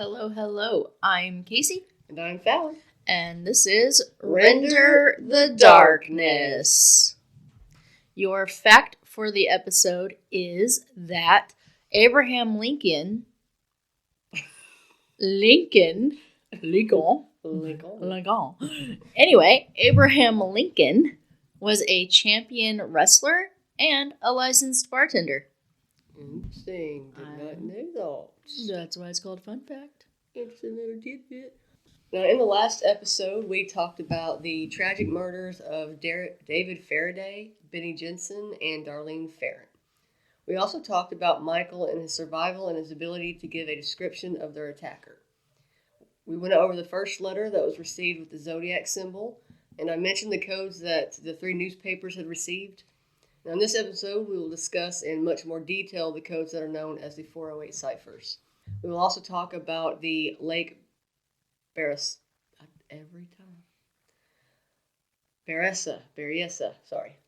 Hello, hello. I'm Casey, And I'm Fallon. and this is Render the Darkness. Your fact for the episode is that Abraham Lincoln. Anyway, Abraham Lincoln was a champion wrestler and a licensed bartender. Interesting. Did not know that. That's why it's called Fun Fact. Interesting little tidbit. Now, in the last episode, we talked about the tragic murders of David Faraday, Benny Jensen, and Darlene Ferrin. We also talked about Michael and his survival and his ability to give a description of their attacker. We went over the first letter that was received with the Zodiac symbol, and I mentioned the codes that the 3 newspapers had received. Now, in this episode, we will discuss in much more detail the codes that are known as the 408 ciphers. We will also talk about the Lake Berryessa.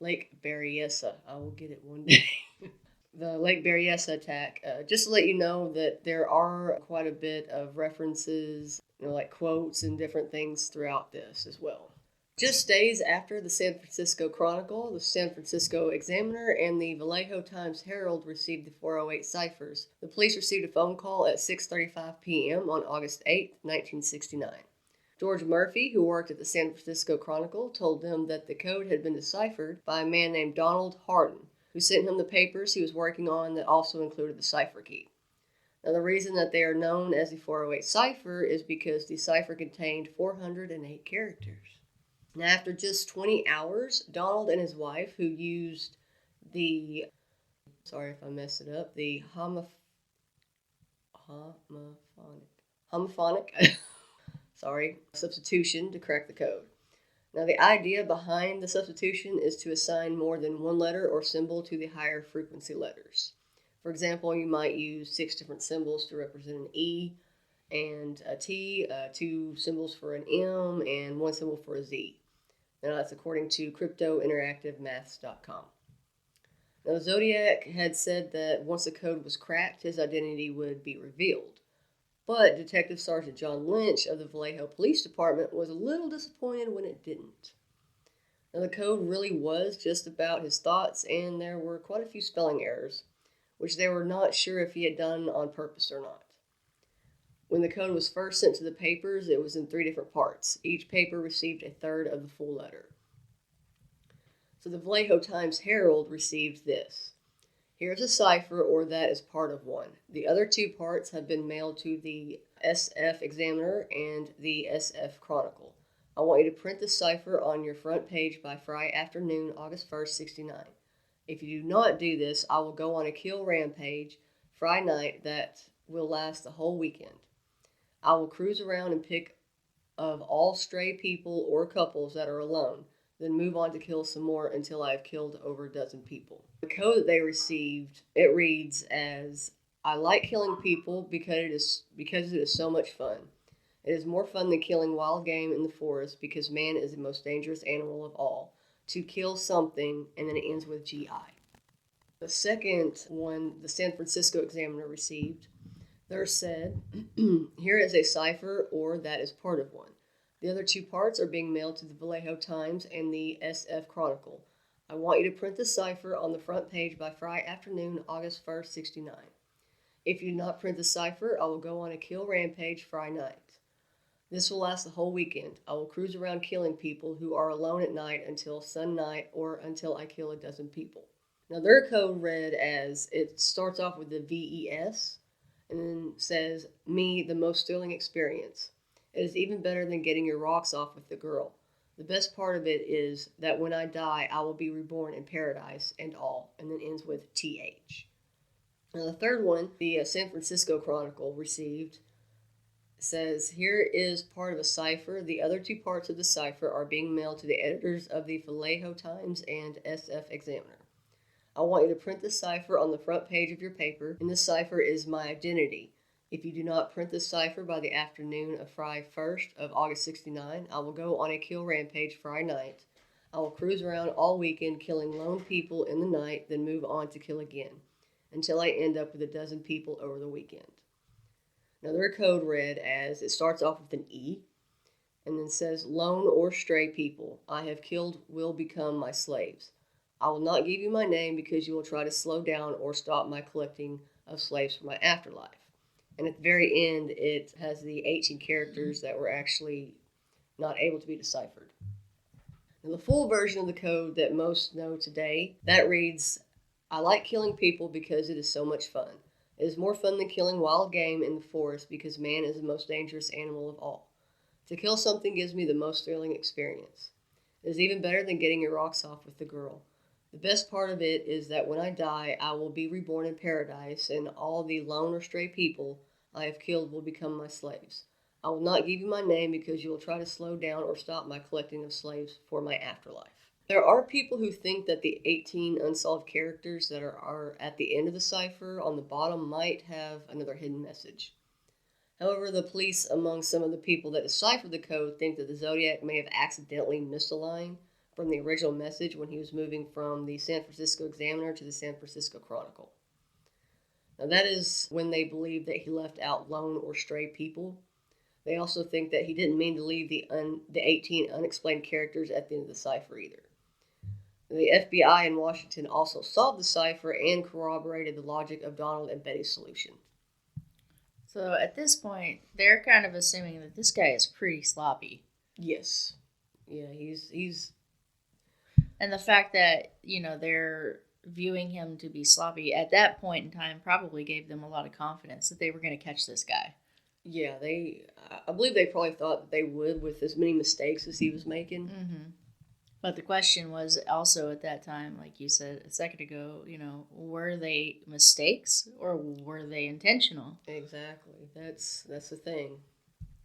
Lake Berryessa. I will get it one day. The Lake Berryessa attack. Just to let you know that there are quite a bit of references, like quotes and different things throughout this as well. Just days after the San Francisco Chronicle, the San Francisco Examiner, and the Vallejo Times-Herald received the 408 ciphers, the police received a phone call at 6:35 p.m. on August 8, 1969. George Murphy, who worked at the San Francisco Chronicle, told them that the code had been deciphered by a man named Donald Hardin, who sent him the papers he was working on that also included the cipher key. Now, the reason that they are known as the 408 cipher is because the cipher contained 408 characters. Now, after just 20 hours, Donald and his wife, who used the, sorry if I messed it up, the homophonic substitution to correct the code. Now, the idea behind the substitution is to assign more than one letter or symbol to the higher frequency letters. For example, you might use 6 different symbols to represent an E and a T, 2 symbols for an M, and 1 symbol for a Z. Now, that's according to CryptoInteractiveMaths.com. Now, the Zodiac had said that once the code was cracked, his identity would be revealed. But Detective Sergeant John Lynch of the Vallejo Police Department was a little disappointed when it didn't. Now, the code really was just about his thoughts, and there were quite a few spelling errors, which they were not sure if he had done on purpose or not. When the code was first sent to the papers, it was in 3 different parts. Each paper received a third of the full letter. So the Vallejo Times-Herald received this. Here's a cipher, or that is part of one. The other 2 parts have been mailed to the SF Examiner and the SF Chronicle. I want you to print the cipher on your front page by Friday afternoon, August 1st, 69. If you do not do this, I will go on a kill rampage Friday night that will last the whole weekend. I will cruise around and pick of all stray people or couples that are alone, then move on to kill some more until I have killed over a dozen people. The code that they received, it reads as, I like killing people because it is so much fun. It is more fun than killing wild game in the forest because man is the most dangerous animal of all. To kill something, and then it ends with GI. The second one, the San Francisco Examiner received, there said, here is a cipher, or that is part of one. The other 2 parts are being mailed to the Vallejo Times and the SF Chronicle. I want you to print the cipher on the front page by Friday afternoon, August 1st, 69. If you do not print the cipher, I will go on a kill rampage Friday night. This will last the whole weekend. I will cruise around killing people who are alone at night until sun night or until I kill a dozen people. Now, their code read as, it starts off with the VES, and then says, me, the most thrilling experience. It is even better than getting your rocks off with the girl. The best part of it is that when I die, I will be reborn in paradise and all, and then ends with TH. Now, the third one, the San Francisco Chronicle received, says, here is part of a cipher. The other 2 parts of the cipher are being mailed to the editors of the Vallejo Times and SF Examiner. I want you to print the cipher on the front page of your paper, and the cipher is my identity. If you do not print the cipher by the afternoon of Friday 1st of August 69, I will go on a kill rampage Friday night. I will cruise around all weekend killing lone people in the night, then move on to kill again, until I end up with a dozen people over the weekend. Now, their code read as, it starts off with an E, and then says, "Lone or stray people I have killed will become my slaves. I will not give you my name because you will try to slow down or stop my collecting of slaves for my afterlife." And at the very end, it has the 18 characters that were actually not able to be deciphered. Now, the full version of the code that most know today, that reads, "I like killing people because it is so much fun. It is more fun than killing wild game in the forest because man is the most dangerous animal of all. To kill something gives me the most thrilling experience. It is even better than getting your rocks off with the girl. The best part of it is that when I die, I will be reborn in paradise, and all the lone or stray people I have killed will become my slaves. I will not give you my name because you will try to slow down or stop my collecting of slaves for my afterlife." There are people who think that the 18 unsolved characters that are at the end of the cipher on the bottom might have another hidden message. However, the police, among some of the people that deciphered the code, think that the Zodiac may have accidentally missed a line from the original message when he was moving from the San Francisco Examiner to the San Francisco Chronicle. Now, that is when they believe that he left out lone or stray people. They also think that he didn't mean to leave the 18 unexplained characters at the end of the cipher either. The FBI in Washington also solved the cipher and corroborated the logic of Donald and Betty's solution. So at this point, they're kind of assuming that this guy is pretty sloppy. Yes. Yeah, he's And the fact that, they're viewing him to be sloppy at that point in time probably gave them a lot of confidence that they were going to catch this guy. Yeah, I believe they probably thought that they would with as many mistakes as he was making. Mm-hmm. But the question was also at that time, like you said a second ago, were they mistakes or were they intentional? Exactly. That's the thing.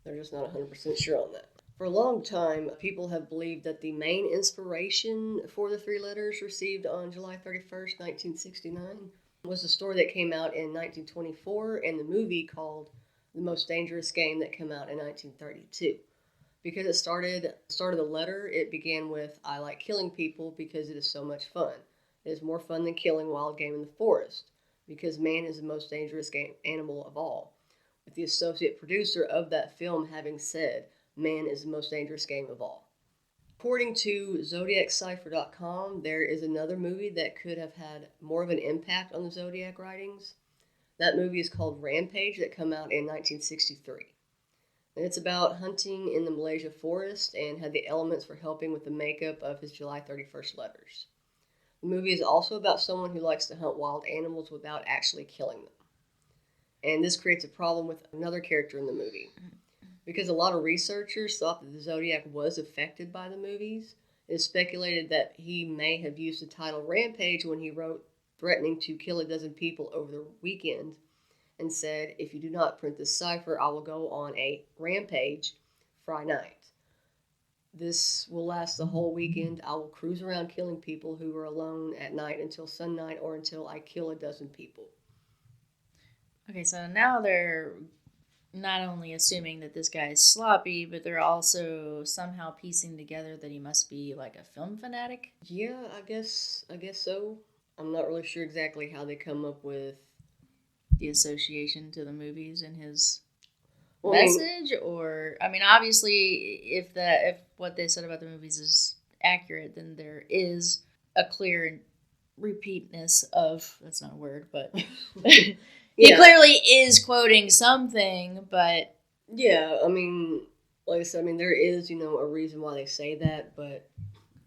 They're just not 100% sure on that. For a long time, people have believed that the main inspiration for the three letters received on July 31st, 1969 was the story that came out in 1924 and the movie called The Most Dangerous Game that came out in 1932. Because it started the letter, it began with, "I like killing people because it is so much fun. It is more fun than killing wild game in the forest, because man is the most dangerous animal of all," with the associate producer of that film having said, "Man is the most dangerous game of all." According to ZodiacCipher.com, there is another movie that could have had more of an impact on the Zodiac writings. That movie is called Rampage, that came out in 1963. And it's about hunting in the Malaysia forest and had the elements for helping with the makeup of his July 31st letters. The movie is also about someone who likes to hunt wild animals without actually killing them. And this creates a problem with another character in the movie. Because a lot of researchers thought that the Zodiac was affected by the movies, it is speculated that he may have used the title Rampage when he wrote threatening to kill a dozen people over the weekend, and said, "If you do not print this cipher, I will go on a rampage Friday night. This will last the whole weekend. I will cruise around killing people who are alone at night until sunnight or until I kill a dozen people." Okay, so now they're not only assuming that this guy is sloppy, but they're also somehow piecing together that he must be like a film fanatic. Yeah, I guess so. I'm not really sure exactly how they come up with the association to the movies and his Well, message, obviously, if what they said about the movies is accurate, then there is a clear repeatness of, that's not a word, but he clearly is quoting something, but yeah, like I said, there is, a reason why they say that, but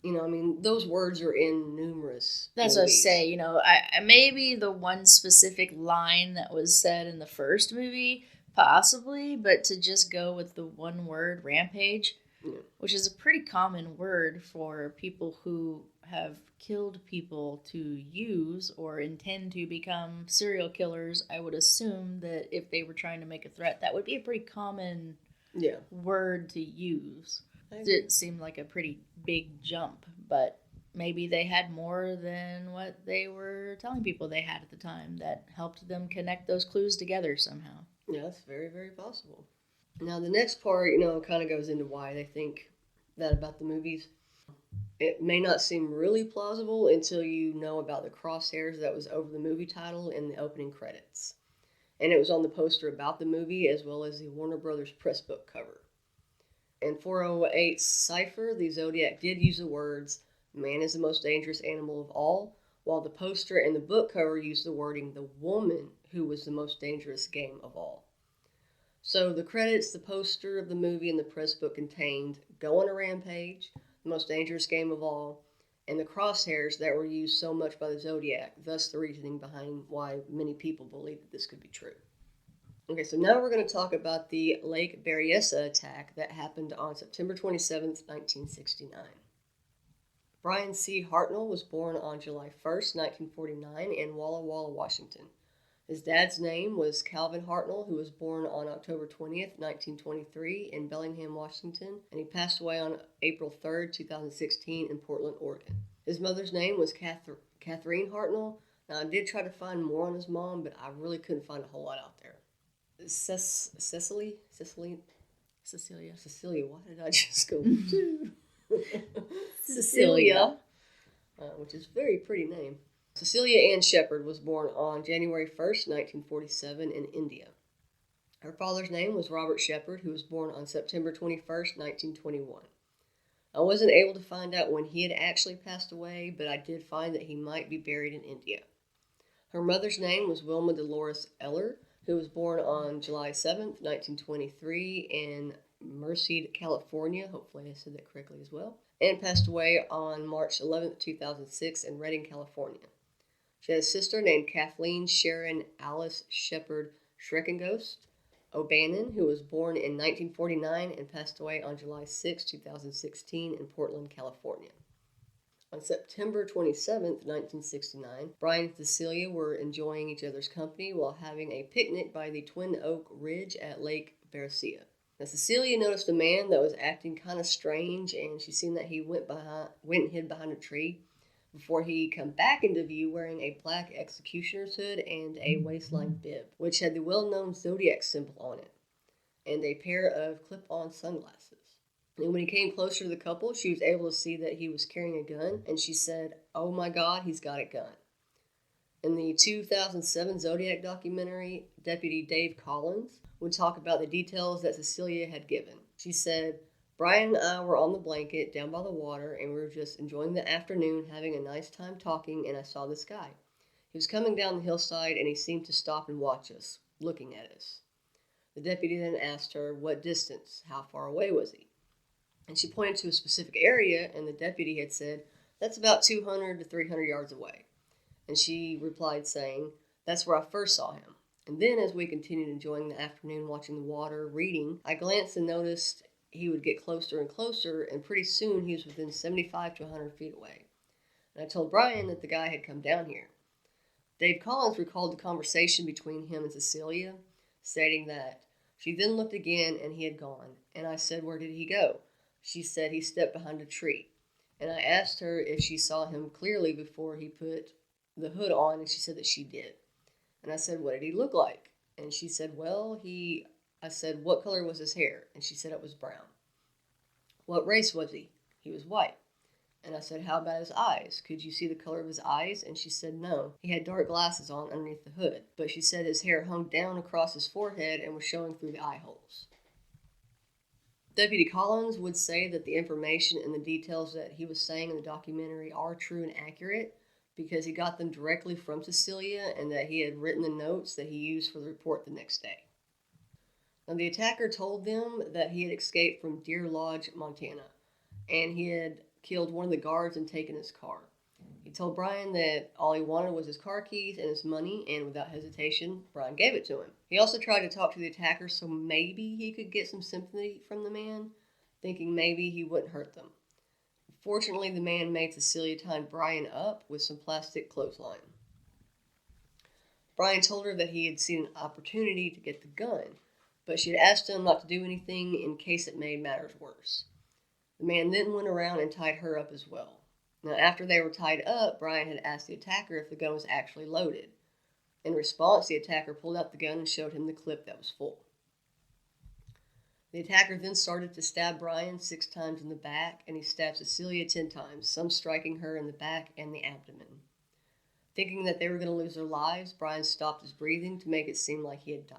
those words are in numerous That's movies. what I say, I maybe the one specific line that was said in the first movie, possibly, but to just go with the one word, rampage, which is a pretty common word for people who have killed people to use or intend to become serial killers, I would assume that if they were trying to make a threat, that would be a pretty common word to use. It seemed like a pretty big jump, but maybe they had more than what they were telling people they had at the time that helped them connect those clues together somehow. Yeah, that's very, very possible. Now, the next part, kind of goes into why they think that about the movies. It may not seem really plausible until you know about the crosshairs that was over the movie title in the opening credits. and it was on the poster about the movie as well as the Warner Brothers press book cover. In 408 cipher, the Zodiac did use the words, "Man is the most dangerous animal of all," while the poster and the book cover used the wording, "The woman who was the most dangerous game of all." So the credits, the poster of the movie, and the press book contained "Go on a Rampage," "The Most Dangerous Game of All," and the crosshairs that were used so much by the Zodiac, thus the reasoning behind why many people believe that this could be true. Okay, so now we're going to talk about the Lake Berryessa attack that happened on September 27th, 1969. Brian C. Hartnell was born on July 1st, 1949 in Walla Walla, Washington. His dad's name was Calvin Hartnell, who was born on October 20th, 1923 in Bellingham, Washington, and he passed away on April 3rd, 2016 in Portland, Oregon. His mother's name was Catherine Hartnell. Now, I did try to find more on his mom, but I really couldn't find a whole lot out there. Cecilia. Why did I just go to? Cecilia, which is a very pretty name. Cecilia Ann Shepard was born on January 1st, 1947 in India. Her father's name was Robert Shepard, who was born on September 21st, 1921. I wasn't able to find out when he had actually passed away, but I did find that he might be buried in India. Her mother's name was Wilma Dolores Eller, who was born on July 7th, 1923 in Merced, California. Hopefully I said that correctly as well. And passed away on March 11th, 2006 in Redding, California. She had a sister named Kathleen Sharon Alice Shepard Schreckengost O'Bannon, who was born in 1949 and passed away on July 6, 2016 in Portland, California. On September 27th, 1969, Brian and Cecilia were enjoying each other's company while having a picnic by the Twin Oak Ridge at Lake Berryessa. Now, Cecilia noticed a man that was acting kind of strange, and she seen that he went and hid behind a tree before he come back into view wearing a black executioner's hood and a waistline bib, which had the well-known Zodiac symbol on it, and a pair of clip-on sunglasses. And when he came closer to the couple, she was able to see that he was carrying a gun, and she said, "Oh my God, he's got a gun." In the 2007 Zodiac documentary, Deputy Dave Collins would talk about the details that Cecilia had given. She said, "Brian and I were on the blanket down by the water, and we were just enjoying the afternoon, having a nice time talking, and I saw this guy. He was coming down the hillside, and he seemed to stop and watch us, looking at us." The deputy then asked her what distance, how far away was he? And she pointed to a specific area, and the deputy had said, "That's about 200 to 300 yards away." And she replied saying, "That's where I first saw him. And then as we continued enjoying the afternoon, watching the water, reading, I glanced and noticed he would get closer and closer, and pretty soon he was within 75 to 100 feet away. And I told Brian that the guy had come down here." Dave Collins recalled the conversation between him and Cecilia, stating that she then looked again and he had gone. And I said, "Where did he go?" She said he stepped behind a tree. And I asked her if she saw him clearly before he put the hood on, and she said that she did. And I said, "What did he look like?" And she said, I said, "What color was his hair?" And she said it was brown. "What race was he?" "He was white." And I said, "How about his eyes? Could you see the color of his eyes?" And she said, "No. He had dark glasses on underneath the hood." But she said his hair hung down across his forehead and was showing through the eye holes. Deputy Collins would say that the information and the details that he was saying in the documentary are true and accurate because he got them directly from Cecilia and that he had written the notes that he used for the report the next day. Now, the attacker told them that he had escaped from Deer Lodge, Montana, and he had killed one of the guards and taken his car. He told Brian that all he wanted was his car keys and his money, and without hesitation, Brian gave it to him. He also tried to talk to the attacker so maybe he could get some sympathy from the man, thinking maybe he wouldn't hurt them. Fortunately, the man made Cecilia tie Brian up with some plastic clothesline. Brian told her that he had seen an opportunity to get the gun, but she had asked him not to do anything in case it made matters worse. The man then went around and tied her up as well. Now, after they were tied up, Brian had asked the attacker if the gun was actually loaded. In response, the attacker pulled out the gun and showed him the clip that was full. The attacker then started to stab Brian 6 times in the back, and he stabbed Cecilia 10 times, some striking her in the back and the abdomen. Thinking that they were going to lose their lives, Brian stopped his breathing to make it seem like he had died.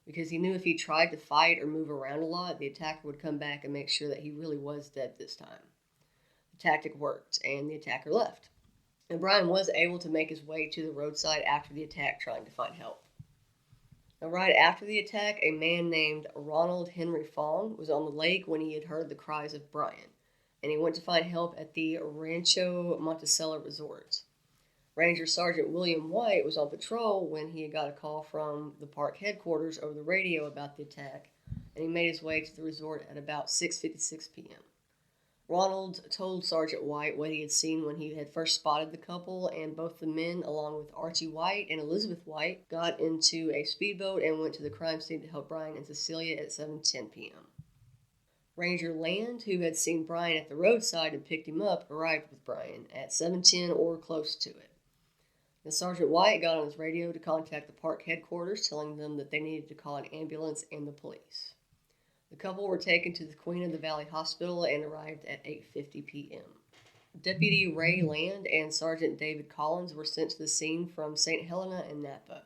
Because he knew if he tried to fight or move around a lot, the attacker would come back and make sure that he really was dead this time. The tactic worked, and the attacker left. And Brian was able to make his way to the roadside after the attack, trying to find help. Now, right after the attack, a man named Ronald Henry Fong was on the lake when he had heard the cries of Brian, and he went to find help at the Rancho Monticello Resort. Ranger Sergeant William White was on patrol when he got a call from the park headquarters over the radio about the attack, and he made his way to the resort at about 6:56 p.m. Ronald told Sergeant White what he had seen when he had first spotted the couple, and both the men, along with Archie White and Elizabeth White, got into a speedboat and went to the crime scene to help Brian and Cecilia at 7:10 p.m. Ranger Land, who had seen Brian at the roadside and picked him up, arrived with Brian at 7:10 or close to it. Now, Sergeant White got on his radio to contact the park headquarters, telling them that they needed to call an ambulance and the police. The couple were taken to the Queen of the Valley Hospital and arrived at 8:50 p.m. Deputy Ray Land and Sergeant David Collins were sent to the scene from St. Helena and Napa.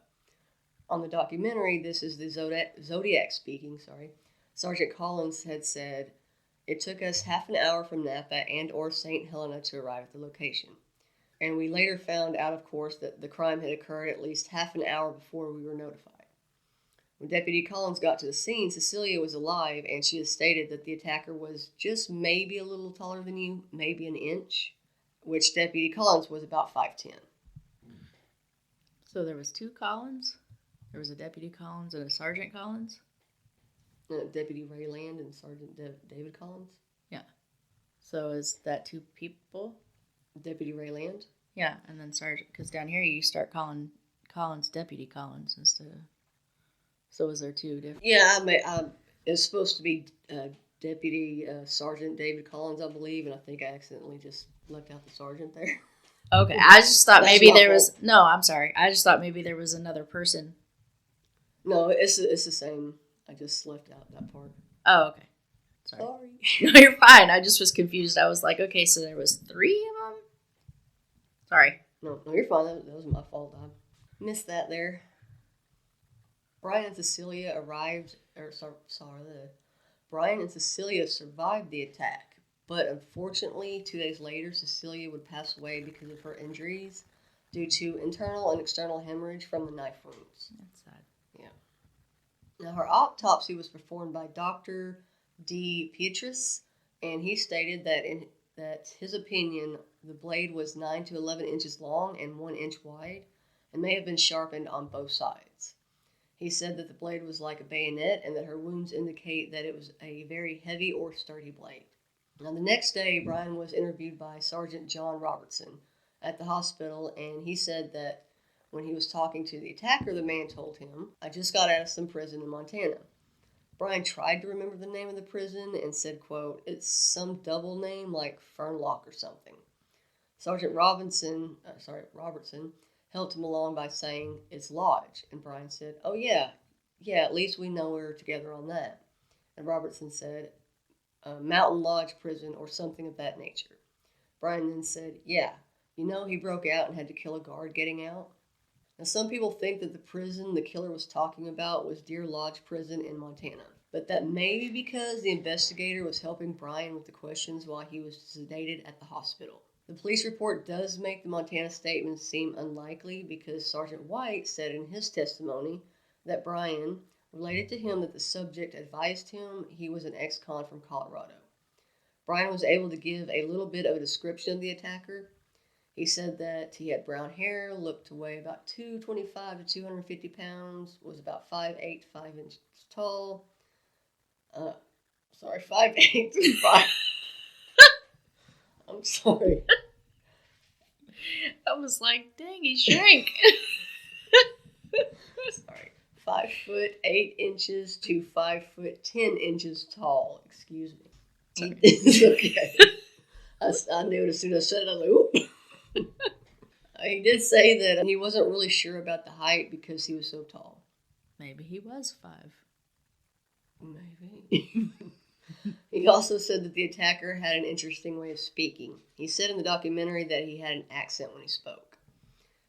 On the documentary, this is the Zodiac speaking, Sergeant Collins had said, "It took us half an hour from Napa and or St. Helena to arrive at the location. And we later found out, of course, that the crime had occurred at least half an hour before we were notified." When Deputy Collins got to the scene, Cecilia was alive, and she has stated that the attacker was just maybe a little taller than you, maybe an inch, which Deputy Collins was about 5'10". So there was two Collins? There was a Deputy Collins and a Sergeant Collins? Deputy Ray Land and Sergeant David Collins? Yeah. So is that two people? Deputy Ray Land? Yeah, and then Sergeant, because down here you start calling Collins Deputy Collins instead of... So was there two different? Yeah, it's supposed to be Deputy Sergeant David Collins, I believe, and I think I accidentally just left out the sergeant there. Okay, I just thought maybe there was... No, I'm sorry. I just thought maybe there was another person. No, it's the same. I just left out that part. Oh, okay. Sorry. Sorry. No, you're fine. I just was confused. I was like, okay, so there was 3 of them? Sorry. No, you're fine. That was my fault. I missed that there. Brian and Cecilia Brian and Cecilia survived the attack, but unfortunately, 2 days later, Cecilia would pass away because of her injuries due to internal and external hemorrhage from the knife wounds. That's sad. Yeah. Now, her autopsy was performed by Dr. D. Pietris, and he stated that his opinion, the blade was 9 to 11 inches long and 1 inch wide, and may have been sharpened on both sides. He said that the blade was like a bayonet and that her wounds indicate that it was a very heavy or sturdy blade. Now, the next day, Brian was interviewed by Sergeant John Robertson at the hospital, and he said that when he was talking to the attacker, the man told him, "I just got out of some prison in Montana." Brian tried to remember the name of the prison and said, quote, "It's some double name like Fernlock or something." Sergeant Robertson helped him along by saying, "It's Lodge." And Brian said, "Oh, yeah, at least we know we're together on that." And Robertson said, "Mountain Lodge Prison," or something of that nature. Brian then said, "Yeah, he broke out and had to kill a guard getting out." Now, some people think that the prison the killer was talking about was Deer Lodge Prison in Montana, but that may be because the investigator was helping Brian with the questions while he was sedated at the hospital. The police report does make the Montana statement seem unlikely because Sergeant White said in his testimony that Brian related to him that the subject advised him he was an ex-con from Colorado. Brian was able to give a little bit of a description of the attacker. He said that he had brown hair, looked to weigh about 225 to 250 pounds, was about 5'8", 5 inches tall. 5'8", 5... I'm sorry. I was like, dang, he shrank. Sorry. 5'8" to 5'10" tall. Excuse me. It's okay. I knew it as soon as I said it. I was like, oop. He did say that he wasn't really sure about the height because he was so tall. Maybe he was 5. Maybe. He also said that the attacker had an interesting way of speaking. He said in the documentary that he had an accent when he spoke.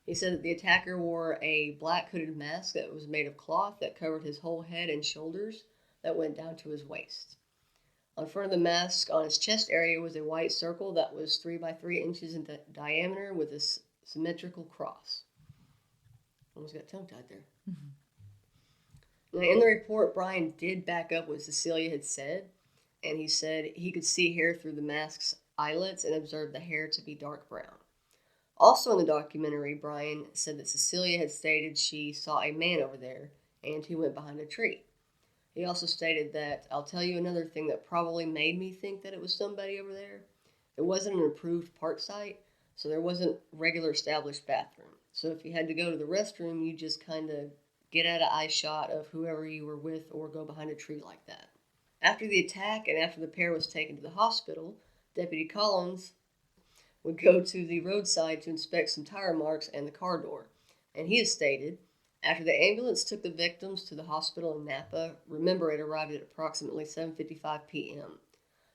He said that the attacker wore a black hooded mask that was made of cloth that covered his whole head and shoulders that went down to his waist. On front of the mask, on his chest area, was a white circle that was 3 by 3 inches in diameter with a symmetrical cross. Almost got tongue-tied there. Now, in the report, Brian did back up what Cecilia had said, and he said he could see hair through the mask's eyelets and observed the hair to be dark brown. Also in the documentary, Brian said that Cecilia had stated she saw a man over there and he went behind a tree. He also stated that, I'll tell you another thing that probably made me think that it was somebody over there. It wasn't an approved park site, so there wasn't regular established bathroom. So if you had to go to the restroom, you just kind of get out of eye shot of whoever you were with or go behind a tree like that. After the attack and after the pair was taken to the hospital, Deputy Collins would go to the roadside to inspect some tire marks and the car door. And he has stated, after the ambulance took the victims to the hospital in Napa, remember it arrived at approximately 7:55 p.m.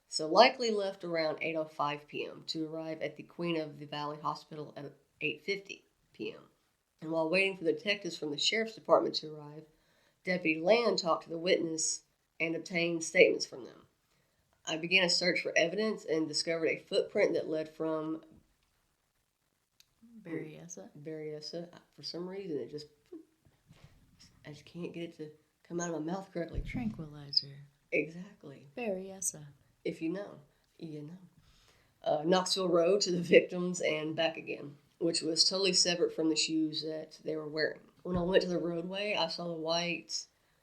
So likely left around 8:05 p.m. to arrive at the Queen of the Valley Hospital at 8:50 p.m. And while waiting for the detectives from the sheriff's department to arrive, Deputy Land talked to the witness and obtained statements from them. I began a search for evidence and discovered a footprint that led from Berryessa. For some reason, I just can't get it to come out of my mouth correctly. Tranquilizer. Exactly. Berryessa. If you know, you know. Knoxville Road to the victims and back again, which was totally separate from the shoes that they were wearing. When I went to the roadway, I saw the white,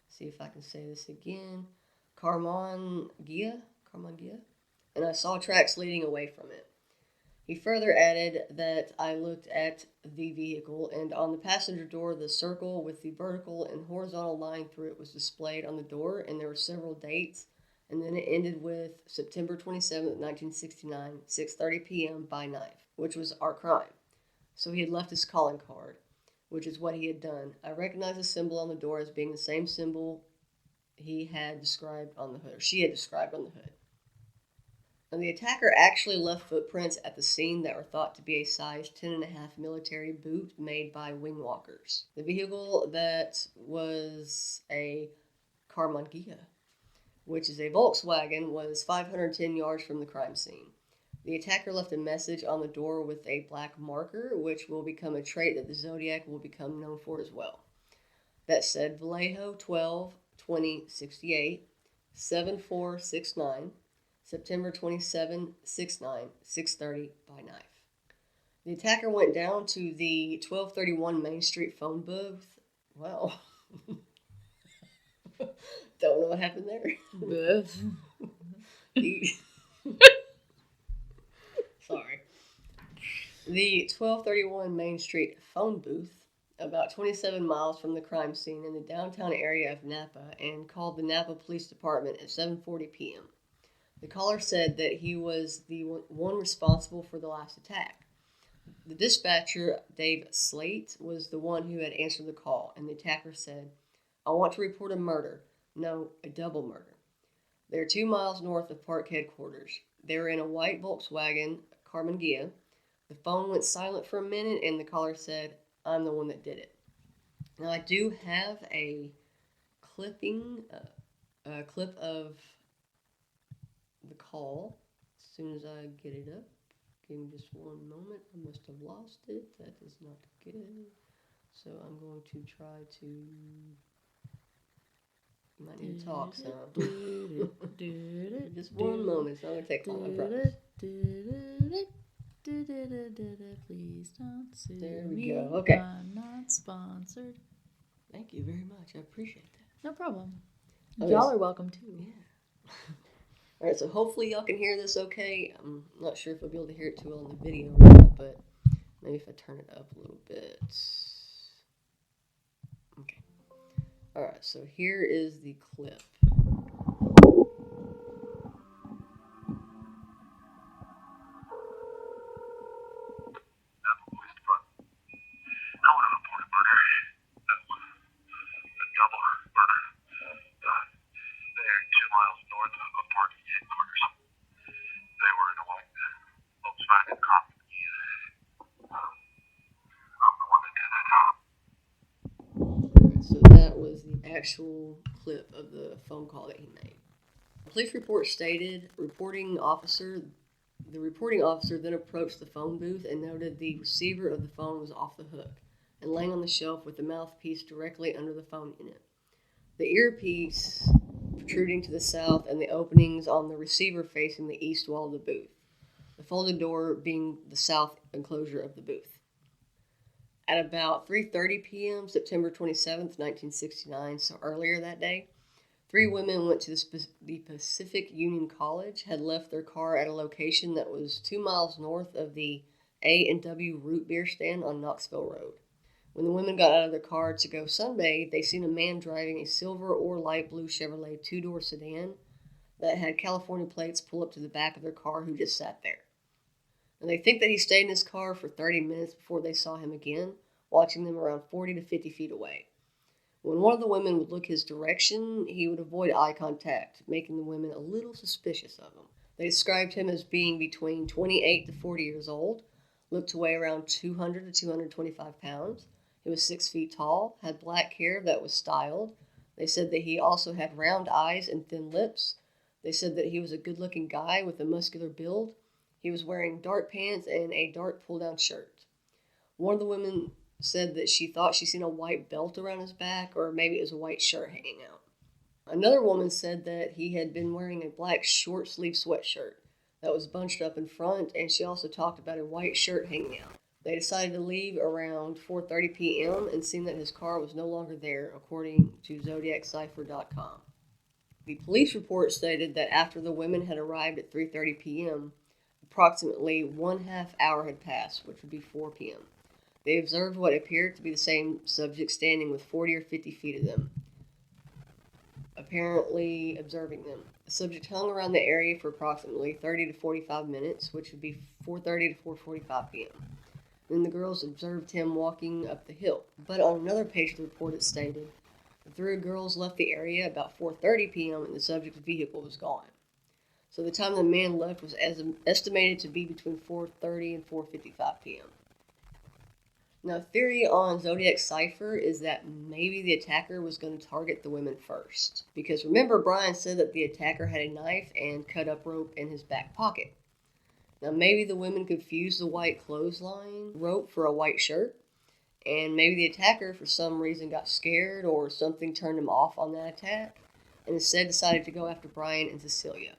see if I can say this again, Carman Gia, and I saw tracks leading away from it. He further added that I looked at the vehicle, and on the passenger door, the circle with the vertical and horizontal line through it was displayed on the door, and there were several dates, and then it ended with September 27th, 1969, 6:30 p.m. by knife, which was our crime. So he had left his calling card, which is what he had done. I recognized the symbol on the door as being the same symbol he had described on the hood, or she had described on the hood. And the attacker actually left footprints at the scene that were thought to be a size 10.5 military boot made by wing walkers. The vehicle that was a Carmangia, which is a Volkswagen, was 510 yards from the crime scene. The attacker left a message on the door with a black marker, which will become a trait that the Zodiac will become known for as well. That said, Vallejo 12-20-68, 7469, September 27, 69, 6:30 by knife. The attacker went down to the 1231 Main Street phone booth. Wow. Don't know what happened there. Booth. Sorry. The 1231 Main Street phone booth, about 27 miles from the crime scene in the downtown area of Napa, and called the Napa Police Department at 7:40 p.m. The caller said that he was the one responsible for the last attack. The dispatcher, Dave Slate, was the one who had answered the call, and the attacker said, I want to report a murder. No, a double murder. They are 2 miles north of park headquarters. They were in a white Volkswagen, Carmangia. The phone went silent for a minute, and the caller said, I'm the one that did it. Now, I do have a clip of the call as soon as I get it up. Give me just one moment. I must have lost it. That is not good. So I'm going to try to... You might need to talk some. Just one moment. It's not going to take long, I promise. Please don't sue There we me. go. Okay. I'm not sponsored. Thank you very much. I appreciate that. No problem. Okay. Y'all are welcome too. Yeah. Alright, so hopefully y'all can hear this okay. I'm not sure if I'll be able to hear it too well on the video or not, but maybe if I turn it up a little bit. Okay. Alright, so here is the clip. actual clip of the phone call that he made. A police report stated, the reporting officer then approached the phone booth and noted the receiver of the phone was off the hook and laying on the shelf with the mouthpiece directly under the phone unit. The earpiece protruding to the south and the openings on the receiver facing the east wall of the booth, the folded door being the south enclosure of the booth. At about 3:30 p.m., September 27th, 1969, so earlier that day, 3 women went to the Pacific Union College, had left their car at a location that was 2 miles north of the A&W Root Beer stand on Knoxville Road. When the women got out of their car to go sunbathe, they seen a man driving a silver or light blue Chevrolet 2-door sedan that had California plates pull up to the back of their car who just sat there. And they think that he stayed in his car for 30 minutes before they saw him again, watching them around 40 to 50 feet away. When one of the women would look his direction, he would avoid eye contact, making the women a little suspicious of him. They described him as being between 28 to 40 years old, looked to weigh around 200 to 225 pounds. He was 6 feet tall, had black hair that was styled. They said that he also had round eyes and thin lips. They said that he was a good-looking guy with a muscular build. He was wearing dark pants and a dark pull-down shirt. One of the women said that she thought she seen a white belt around his back, or maybe it was a white shirt hanging out. Another woman said that he had been wearing a black short-sleeve sweatshirt that was bunched up in front, and she also talked about a white shirt hanging out. They decided to leave around 4:30 p.m. and seen that his car was no longer there, according to ZodiacCipher.com. The police report stated that after the women had arrived at 3:30 p.m., approximately 1/2 hour had passed, which would be 4 p.m. They observed what appeared to be the same subject standing with 40 or 50 feet of them, apparently observing them. The subject hung around the area for approximately 30 to 45 minutes, which would be 4:30 to 4:45 p.m. Then the girls observed him walking up the hill. But on another page of the report it stated, the 3 girls left the area about 4:30 p.m. and the subject's vehicle was gone. So the time the man left was estimated to be between 4:30 and 4:55 p.m. Now, theory on Zodiac cipher is that maybe the attacker was going to target the women first. Because remember, Brian said that the attacker had a knife and cut-up rope in his back pocket. Now, maybe the women confused the white clothesline rope for a white shirt. And maybe the attacker, for some reason, got scared or something turned him off on that attack. And instead decided to go after Brian and Cecilia.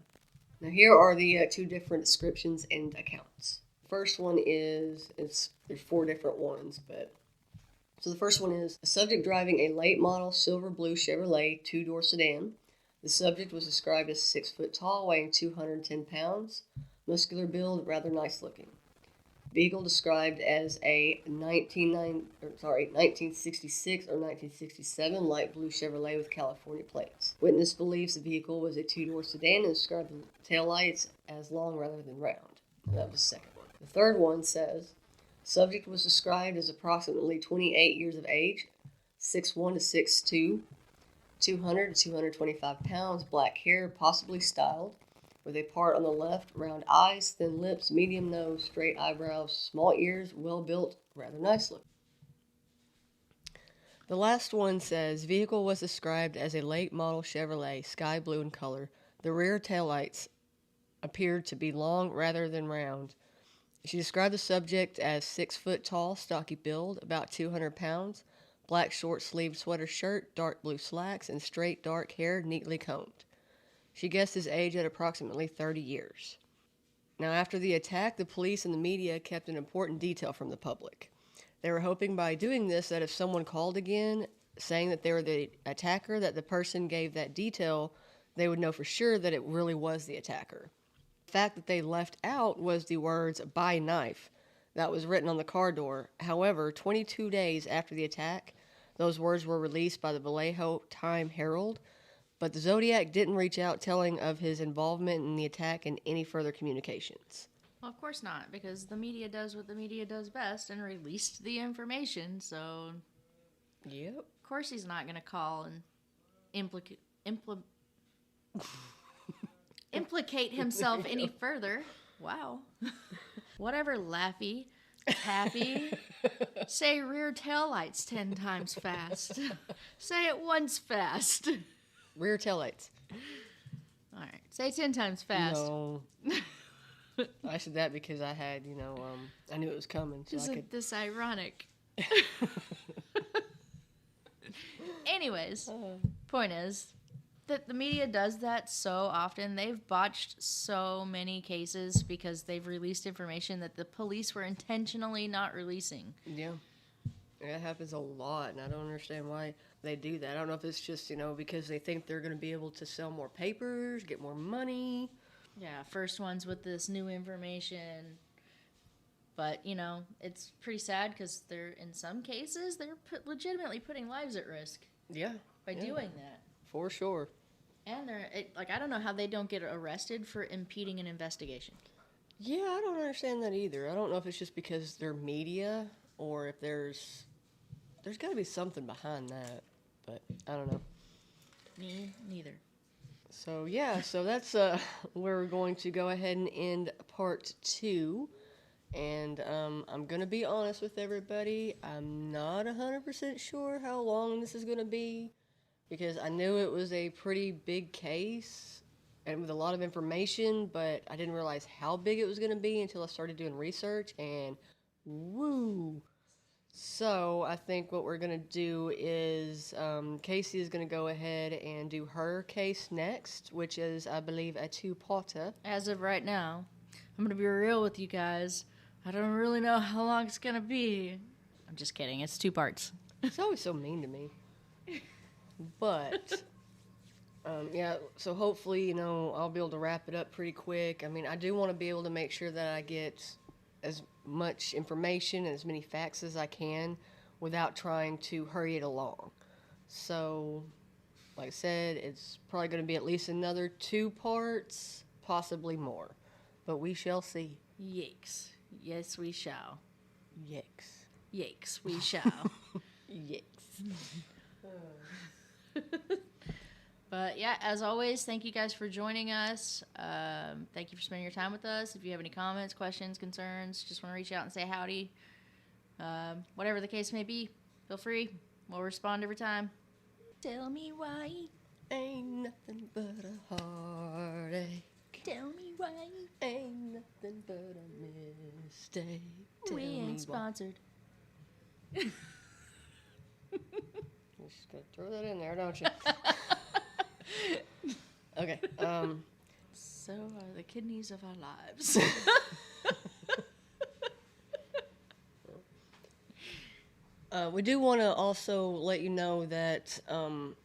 Now, here are the 2 different descriptions and accounts. First one is, there's 4 different ones, but so the first one is a subject driving a late model silver blue Chevrolet 2-door sedan. The subject was described as 6 foot tall, weighing 210 pounds, muscular build, rather nice looking. Vehicle described as a 1966 or 1967 light blue Chevrolet with California plates. Witness believes the vehicle was a 2-door sedan and described the taillights as long rather than round. And that was the second one. The third one says, subject was described as approximately 28 years of age, 6'1" to 6'2", 200 to 225 pounds, black hair, possibly styled, with a part on the left, round eyes, thin lips, medium nose, straight eyebrows, small ears, well built, rather nice looking. The last one says, vehicle was described as a late model Chevrolet, sky blue in color. The rear taillights appeared to be long rather than round. She described the subject as 6 foot tall, stocky build, about 200 pounds, black short-sleeved sweater shirt, dark blue slacks, and straight dark hair neatly combed. She guessed his age at approximately 30 years. Now, after the attack, the police and the media kept an important detail from the public. They were hoping by doing this that if someone called again, saying that they were the attacker, that the person gave that detail, they would know for sure that it really was the attacker. The fact that they left out was the words, "buy knife," that was written on the car door. However, 22 days after the attack, those words were released by the Vallejo Time-Herald, but the Zodiac didn't reach out telling of his involvement in the attack in any further communications. Well, of course not, because the media does what the media does best and released the information, so... Yep. Of course he's not going to call and implicate himself any further. Wow. Whatever, Laffy. Happy. Say rear tail lights 10 times fast. Say it once fast. Rear taillights. All right. Say 10 times fast. No. I said that because I had, I knew it was coming. So Isn't this ironic? Anyways, point is that the media does that so often. They've botched so many cases because they've released information that the police were intentionally not releasing. Yeah. That happens a lot, and I don't understand why they do that. I don't know if it's just, because they think they're going to be able to sell more papers, get more money. Yeah, first ones with this new information. But, it's pretty sad because in some cases, they're legitimately putting lives at risk. Yeah. By doing that. For sure. And I don't know how they don't get arrested for impeding an investigation. Yeah, I don't understand that either. I don't know if it's just because they're media or if there's got to be something behind that. But I don't know. Me neither. So, so that's we're going to go ahead and end part 2. And I'm going to be honest with everybody. I'm not 100% sure how long this is going to be because I knew it was a pretty big case and with a lot of information, but I didn't realize how big it was going to be until I started doing research, and woo! So I think what we're going to do is Casey is going to go ahead and do her case next, which is, I believe, a 2-parter. As of right now, I'm going to be real with you guys. I don't really know how long it's going to be. I'm just kidding. It's 2 parts. It's always so mean to me. But, so hopefully, I'll be able to wrap it up pretty quick. I mean, I do want to be able to make sure that I get as much information and as many facts as I can without trying to hurry it along. So, like I said, it's probably going to be at least another 2 parts, possibly more. But we shall see. Yikes. Yes, we shall. Yikes. Yikes, we shall. Yikes. But yeah, as always, thank you guys for joining us. Thank you for spending your time with us. If you have any comments, questions, concerns, just want to reach out and say howdy. Whatever the case may be, feel free. We'll respond every time. Tell me why. Ain't nothing but a heartache. Tell me why. Ain't nothing but a mistake. Tell We ain't me sponsored. You're just gonna throw that in there, don't you? Okay. So are the kidneys of our lives. We do want to also let you know that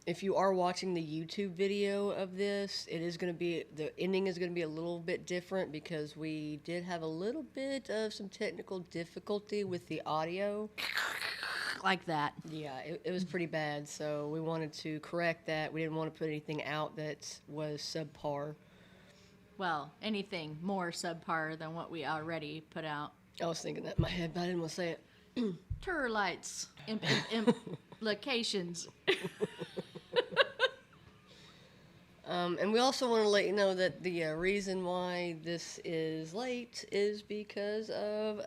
if you are watching the YouTube video of this, the ending is going to be a little bit different because we did have a little bit of some technical difficulty with the audio. Like that. Yeah, it was pretty bad, so we wanted to correct that. We didn't want to put anything out that was subpar. Well, anything more subpar than what we already put out. I was thinking that in my head, but I didn't want to say it. Turlights. Implications. And we also want to let you know that the reason why this is late is because of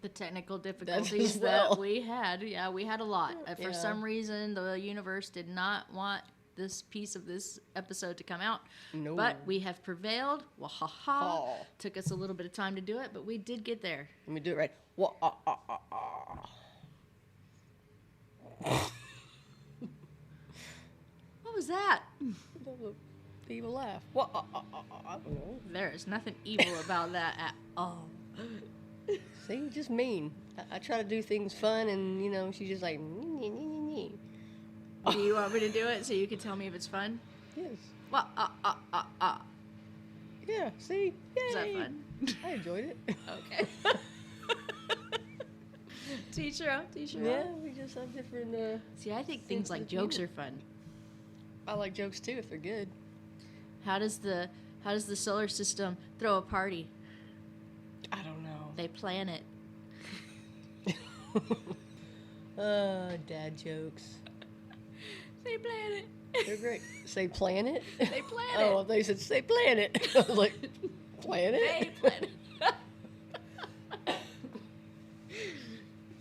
the technical difficulties that we had. Yeah, we had a lot. For Yeah. some reason, the universe did not want this piece of this episode to come out. No. But we have prevailed. Wahaha. Oh. Took us a little bit of time to do it, but we did get there. Let me do it right. What was that? The evil laugh. What? I don't know. There is nothing evil about that at all. See, just mean. I try to do things fun, and she's just like. Nee. Do you want me to do it so you can tell me if it's fun? Yes. Yeah. See. Yay. Is that fun? I enjoyed it. Okay. Teach your own. Yeah, we just have different. See, I think things like jokes are fun. I like jokes too if they're good. How does the solar system throw a party? I don't know. They plan it. Dad jokes. They plan it. They're great. Say planet? They plan Oh, it. they said say planet. I was like, planet? They plan it.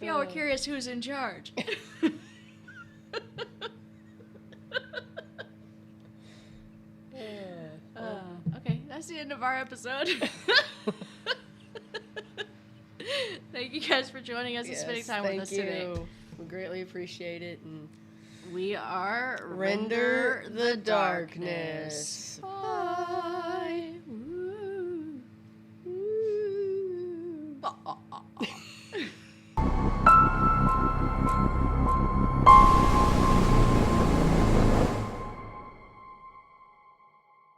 y'all were curious who's in charge. Okay, that's the end of our episode. Thank you guys for joining us and spending time with us today. We greatly appreciate it. And we are Render the Darkness. Bye.